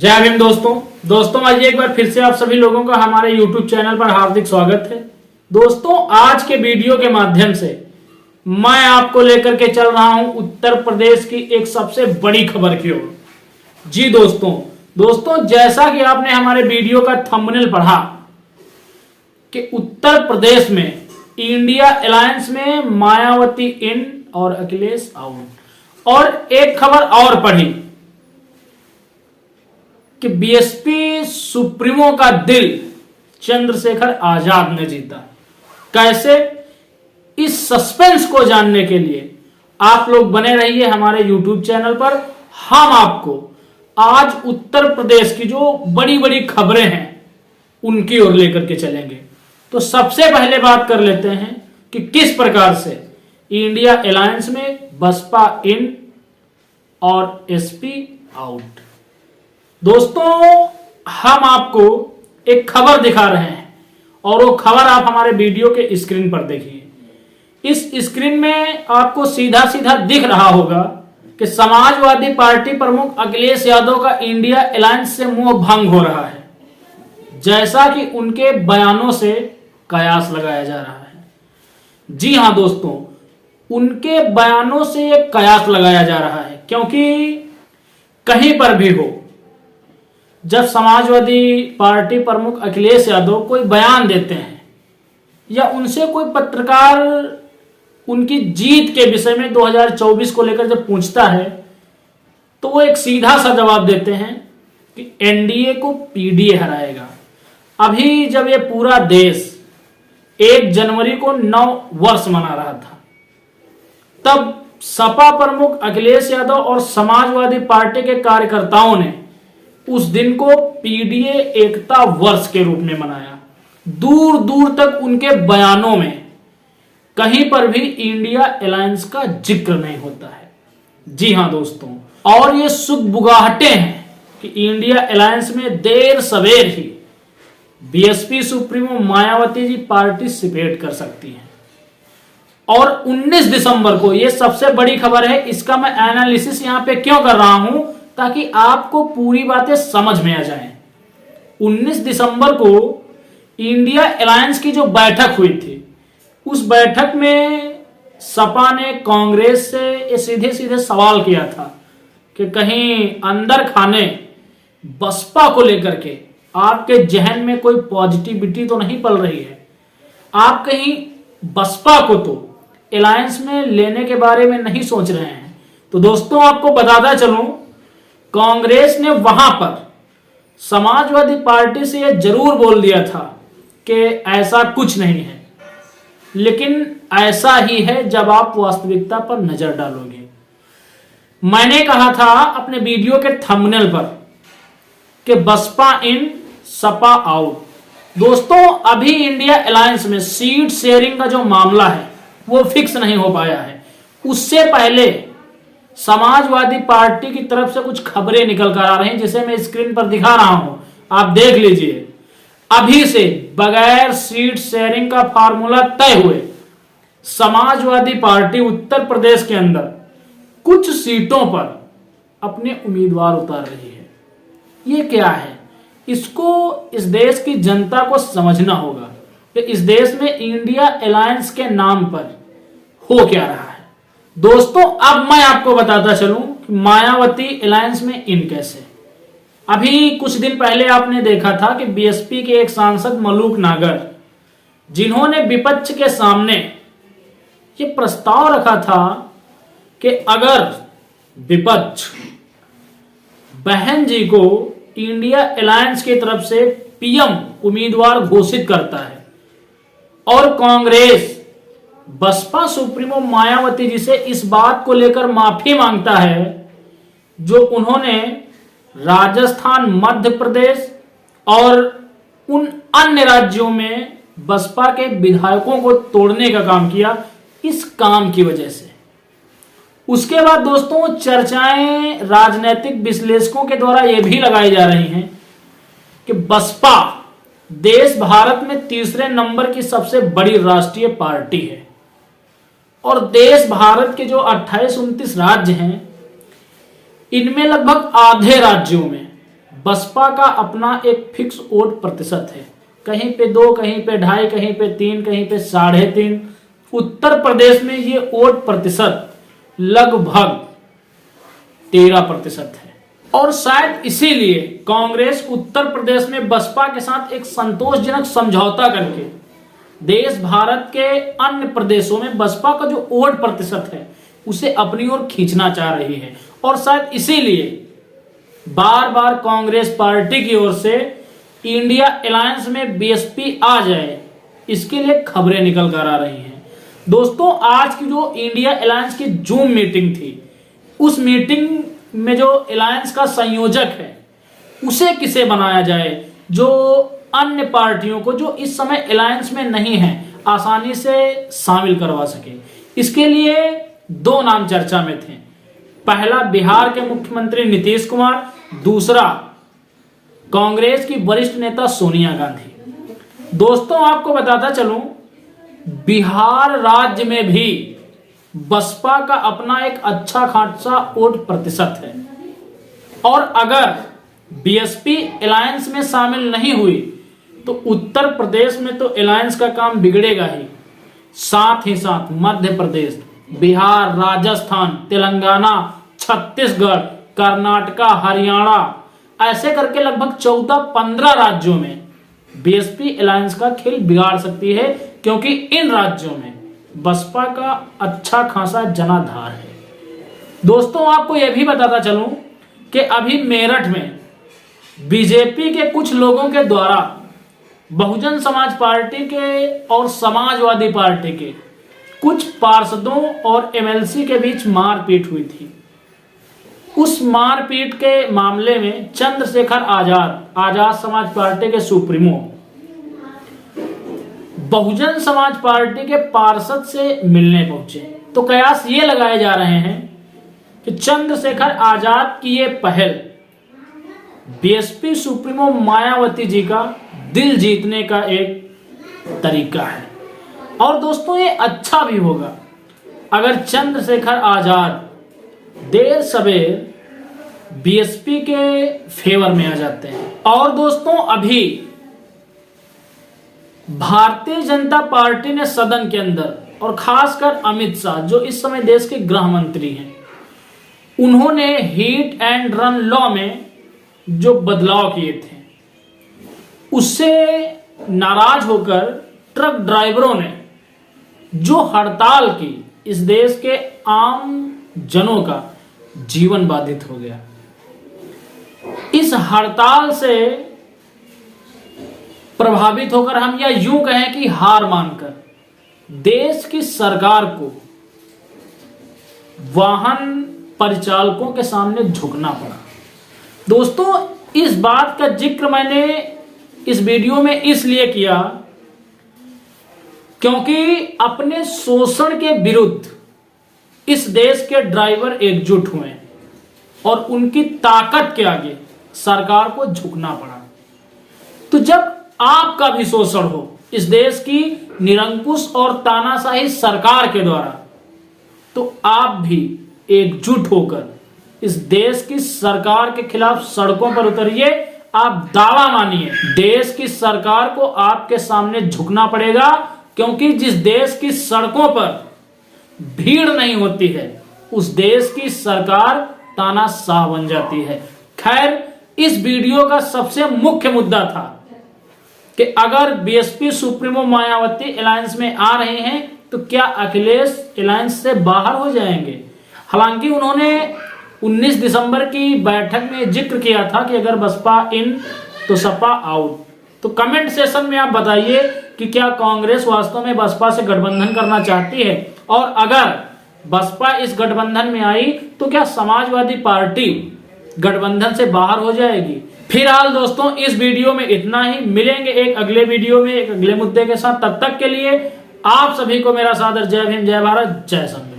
जय भीम दोस्तों आज एक बार फिर से आप सभी लोगों का हमारे YouTube चैनल पर हार्दिक स्वागत है। दोस्तों आज के वीडियो के माध्यम से मैं आपको लेकर के चल रहा हूं उत्तर प्रदेश की एक सबसे बड़ी खबर की ओर। जी दोस्तों जैसा कि आपने हमारे वीडियो का थंबनेल पढ़ा कि उत्तर प्रदेश में इंडिया अलायंस में मायावती इन और अखिलेश आउट, और एक खबर और पढ़ी कि बीएसपी सुप्रीमो का दिल चंद्रशेखर आजाद ने जीता। कैसे? इस सस्पेंस को जानने के लिए आप लोग बने रहिए हमारे YouTube चैनल पर। हम आपको आज उत्तर प्रदेश की जो बड़ी बड़ी खबरें हैं उनकी ओर लेकर के चलेंगे। तो सबसे पहले बात कर लेते हैं कि किस प्रकार से इंडिया अलायंस में बसपा इन और एसपी आउट। दोस्तों हम आपको एक खबर दिखा रहे हैं और वो खबर आप हमारे वीडियो के स्क्रीन पर देखिए। इस स्क्रीन में आपको सीधा सीधा दिख रहा होगा कि समाजवादी पार्टी प्रमुख अखिलेश यादव का इंडिया अलायंस से मोह भंग हो रहा है, जैसा कि उनके बयानों से कयास लगाया जा रहा है। जी हां दोस्तों, उनके बयानों से एक कयास लगाया जा रहा है, क्योंकि कहीं पर भी हो जब समाजवादी पार्टी प्रमुख अखिलेश यादव कोई बयान देते हैं या उनसे कोई पत्रकार उनकी जीत के विषय में 2024 को लेकर जब पूछता है तो वो एक सीधा सा जवाब देते हैं कि एनडीए को पीडीए हराएगा। अभी जब ये पूरा देश 1 जनवरी को 9 वर्ष मना रहा था, तब सपा प्रमुख अखिलेश यादव और समाजवादी पार्टी के कार्यकर्ताओं ने उस दिन को पीडीए एकता वर्ष के रूप में मनाया। दूर दूर तक उनके बयानों में कहीं पर भी इंडिया अलायंस का जिक्र नहीं होता है। जी हां दोस्तों, और ये सुगबुगाहटें हैं कि इंडिया अलायंस में देर सवेर ही BSP supremo Mayawati ji participate कर सकती हैं। और 19 दिसंबर को, ये सबसे बड़ी खबर है, इसका मैं एनालिसिस यहां पे क्यों कर रहा हूं ताकि आपको पूरी बातें समझ में आ जाएं। 19 दिसंबर को इंडिया अलायंस की जो बैठक हुई थी, उस बैठक में सपा ने कांग्रेस से सीधे सीधे सवाल किया था कि कहीं अंदर खाने बसपा को लेकर के आपके जहन में कोई पॉजिटिविटी तो नहीं पल रही है? आप कहीं बसपा को तो अलायंस में लेने के बारे में नहीं सोच रहे हैं? तो दोस्तों आपको बताता चलूं, कांग्रेस ने वहां पर समाजवादी पार्टी से यह जरूर बोल दिया था कि ऐसा कुछ नहीं है, लेकिन ऐसा ही है जब आप वास्तविकता पर नजर डालोगे। मैंने कहा था अपने वीडियो के थंबनेल पर कि बसपा इन सपा आउट। दोस्तों अभी इंडिया अलायंस में सीट शेयरिंग का जो मामला है वो फिक्स नहीं हो पाया है। उससे पहले समाजवादी पार्टी की तरफ से कुछ खबरें निकल कर आ रही हैं, जिसे मैं स्क्रीन पर दिखा रहा हूं, आप देख लीजिए। अभी से बगैर सीट शेयरिंग का फार्मूला तय हुए समाजवादी पार्टी उत्तर प्रदेश के अंदर कुछ सीटों पर अपने उम्मीदवार उतार रही है। ये क्या है? इसको इस देश की जनता को समझना होगा कि इस देश में इंडिया अलायंस के नाम पर हो क्या रहा है। दोस्तों अब मैं आपको बताता चलूं कि मायावती अलायंस में इन कैसे। अभी कुछ दिन पहले आपने देखा था कि बीएसपी के एक सांसद मलूक नागर, जिन्होंने विपक्ष के सामने ये प्रस्ताव रखा था कि अगर विपक्ष बहन जी को इंडिया अलायंस की तरफ से पीएम उम्मीदवार घोषित करता है और कांग्रेस बसपा सुप्रीमो मायावती जी से इस बात को लेकर माफी मांगता है जो उन्होंने राजस्थान, मध्य प्रदेश और उन अन्य राज्यों में बसपा के विधायकों को तोड़ने का काम किया, इस काम की वजह से। उसके बाद दोस्तों चर्चाएं राजनीतिक विश्लेषकों के द्वारा यह भी लगाई जा रही हैं कि बसपा देश भारत में तीसरे नंबर की सबसे बड़ी राष्ट्रीय पार्टी है और देश भारत के जो 28-29 राज्य हैं, इनमें लगभग आधे राज्यों में बसपा का अपना एक फिक्स वोट प्रतिशत है, कहीं पे 2, कहीं पे 2.5, कहीं पे 3, कहीं पे 3.5। उत्तर प्रदेश में ये वोट प्रतिशत लगभग 13% है। और शायद इसीलिए कांग्रेस उत्तर प्रदेश में बसपा के साथ एक संतोषजनक समझौता करके देश भारत के अन्य प्रदेशों में बसपा का जो वोट प्रतिशत है उसे अपनी ओर खींचना चाह रही है। और शायद इसीलिए बार बार कांग्रेस पार्टी की ओर से इंडिया अलायंस में बीएसपी आ जाए, इसके लिए खबरें निकल कर आ रही हैं। दोस्तों, आज की जो इंडिया अलायंस की जूम मीटिंग थी, उस मीटिंग में जो अलायंस का संयोजक है उसे किसे बनाया जाए, जो अन्य पार्टियों को जो इस समय अलायंस में नहीं है आसानी से शामिल करवा सके। इसके लिए 2 नाम चर्चा में थे। पहला बिहार के मुख्यमंत्री नीतीश कुमार, दूसरा कांग्रेस की वरिष्ठ नेता सोनिया गांधी। दोस्तों, आपको बताता चलूं, बिहार राज्य में भी बसपा का अपना एक अच्छा खासा वोट प्रतिशत है। और अगर बीएसपी अलायंस में शामिल नहीं हुई तो उत्तर प्रदेश में तो अलायंस का काम बिगड़ेगा ही, साथ ही साथ मध्य प्रदेश, बिहार, राजस्थान, तेलंगाना, छत्तीसगढ़, कर्नाटका, हरियाणा, ऐसे करके लगभग 14-15 राज्यों में बीएसपी अलायंस का खेल बिगाड़ सकती है, क्योंकि इन राज्यों में बसपा का अच्छा खासा जनाधार है। दोस्तों, आपको यह भी बताता चलूं कि अभी मेरठ में बीजेपी के कुछ लोगों के द्वारा बहुजन समाज पार्टी के और समाजवादी पार्टी के कुछ पार्षदों और एमएलसी के बीच मारपीट हुई थी। उस मारपीट के मामले में चंद्रशेखर आजाद समाज पार्टी के सुप्रीमो बहुजन समाज पार्टी के पार्षद से मिलने पहुंचे। तो कयास ये लगाए जा रहे हैं कि चंद्रशेखर आजाद की ये पहल बीएसपी सुप्रीमो मायावती जी का दिल जीतने का एक तरीका है। और दोस्तों, ये अच्छा भी होगा अगर चंद्रशेखर आजाद देर सवेर बीएसपी के फेवर में आ जाते हैं। और दोस्तों, अभी भारतीय जनता पार्टी ने सदन के अंदर, और खासकर अमित शाह जो इस समय देश के गृह मंत्री हैं, उन्होंने हिट एंड रन लॉ में जो बदलाव किए थे उससे नाराज होकर ट्रक ड्राइवरों ने जो हड़ताल की, इस देश के आम जनों का जीवन बाधित हो गया। इस हड़ताल से प्रभावित होकर हम या यूं कहें कि हार मानकर देश की सरकार को वाहन परिचालकों के सामने झुकना पड़ा। दोस्तों, इस बात का जिक्र मैंने इस वीडियो में इसलिए किया क्योंकि अपने शोषण के विरुद्ध इस देश के ड्राइवर एकजुट हुए और उनकी ताकत के आगे सरकार को झुकना पड़ा। तो जब आपका भी शोषण हो इस देश की निरंकुश और तानाशाही सरकार के द्वारा, तो आप भी एकजुट होकर इस देश की सरकार के खिलाफ सड़कों पर उतरिए। आप दावा मानिए, देश की सरकार को आपके सामने झुकना पड़ेगा, क्योंकि जिस देश की सड़कों पर भीड़ नहीं होती है उस देश की सरकार तानाशाह बन जाती है। खैर, इस वीडियो का सबसे मुख्य मुद्दा था कि अगर बीएसपी सुप्रीमो मायावती अलायंस में आ रहे हैं तो क्या अखिलेश अलायंस से बाहर हो जाएंगे। हालांकि उन्होंने 19 दिसंबर की बैठक में जिक्र किया था कि अगर बसपा इन तो सपा आउट। तो कमेंट सेशन में आप बताइए कि क्या कांग्रेस वास्तव में बसपा से गठबंधन करना चाहती है, और अगर बसपा इस गठबंधन में आई तो क्या समाजवादी पार्टी गठबंधन से बाहर हो जाएगी। फिलहाल दोस्तों, इस वीडियो में इतना ही। मिलेंगे एक अगले वीडियो में एक अगले मुद्दे के साथ। तब तक के लिए आप सभी को मेरा सादर जय भीम, जय भारत, जय संविधान।